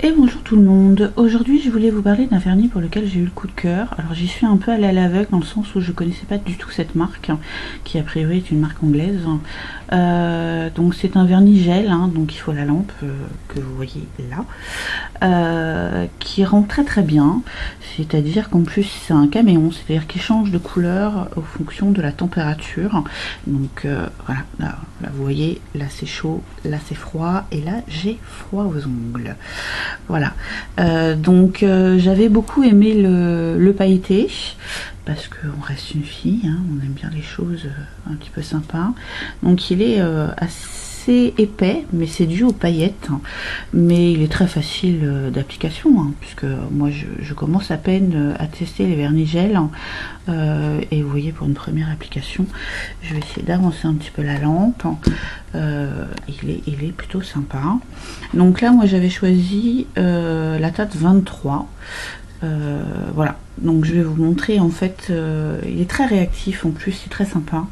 Et bonjour tout le monde, aujourd'hui je voulais vous parler d'un vernis pour lequel j'ai eu le coup de cœur. Alors j'y suis un peu allée à l'aveugle dans le sens où je connaissais pas du tout cette marque, qui a priori est une marque anglaise. Donc c'est un vernis gel, donc il faut la lampe que vous voyez là, qui rend très très bien. C'est-à-dire qu'en plus c'est un caméon, c'est-à-dire qu'il change de couleur en fonction de la température. Donc voilà, là vous voyez, là c'est chaud, là c'est froid et là j'ai froid aux ongles. Voilà, donc j'avais beaucoup aimé le pailleté parce qu'on reste une fille, on aime bien les choses un petit peu sympas. Donc il est assez épais, mais c'est dû aux paillettes, mais il est très facile d'application, puisque moi je commence à peine à tester les vernis gel, et vous voyez, pour une première application je vais essayer d'avancer un petit peu la lampe. Il est plutôt sympa. Donc là moi j'avais choisi la teinte 23. Voilà, donc je vais vous montrer. En fait il est très réactif, en plus c'est très sympa.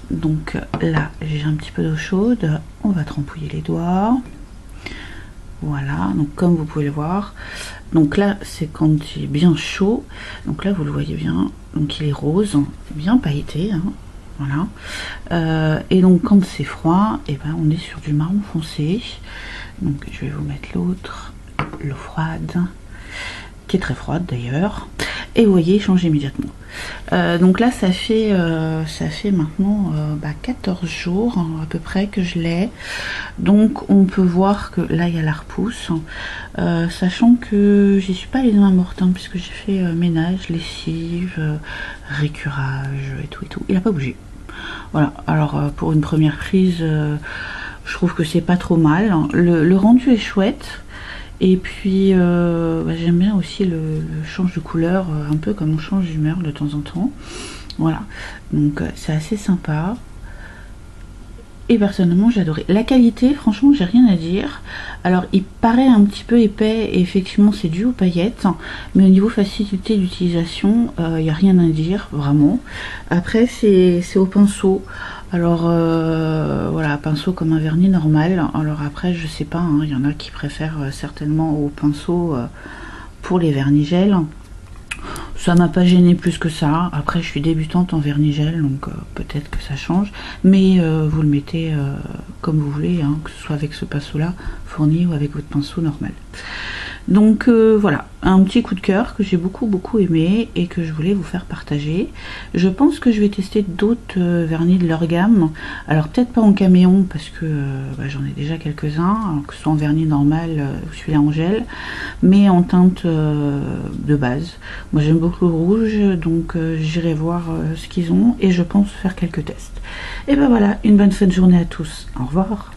Donc là j'ai un petit peu d'eau chaude, on va trempouiller les doigts. Voilà, donc comme vous pouvez le voir, donc là c'est quand il est bien chaud, donc là vous le voyez bien, donc il est rose, bien pailleté, voilà. Et donc quand c'est froid, et ben on est sur du marron foncé. Donc je vais vous mettre l'eau froide, qui est très froide d'ailleurs, et vous voyez, il change immédiatement. Donc là ça fait maintenant 14 jours à peu près que je l'ai. Donc on peut voir que là il y a la repousse, sachant que j'y suis pas les mains mortes, puisque j'ai fait ménage, lessive, récurage et tout. Il a pas bougé. Voilà, alors pour une première prise, je trouve que c'est pas trop mal. Le rendu est chouette. Et puis j'aime bien aussi le change de couleur, un peu comme on change d'humeur de temps en temps. Voilà, donc c'est assez sympa. Et personnellement j'ai adoré. La qualité, franchement j'ai rien à dire. Alors il paraît un petit peu épais, et effectivement c'est dû aux paillettes, mais au niveau facilité d'utilisation, il n'y a rien à dire vraiment. Après c'est au pinceau. Alors voilà, pinceau comme un vernis normal. Alors après je sais pas, il y en a qui préfèrent certainement au pinceau pour les vernis gel. Ça m'a pas gêné plus que ça. Après je suis débutante en vernis gel, donc peut-être que ça change, mais vous le mettez comme vous voulez, que ce soit avec ce pinceau là fourni ou avec votre pinceau normal. Donc voilà, un petit coup de cœur que j'ai beaucoup aimé et que je voulais vous faire partager. Je pense que je vais tester d'autres vernis de leur gamme. Alors peut-être pas en caméon, parce que j'en ai déjà quelques-uns, que ce soit en vernis normal ou celui-là en gel, mais en teinte de base. Moi j'aime beaucoup le rouge, donc j'irai voir ce qu'ils ont et je pense faire quelques tests. Et ben voilà, une bonne fin de journée à tous. Au revoir.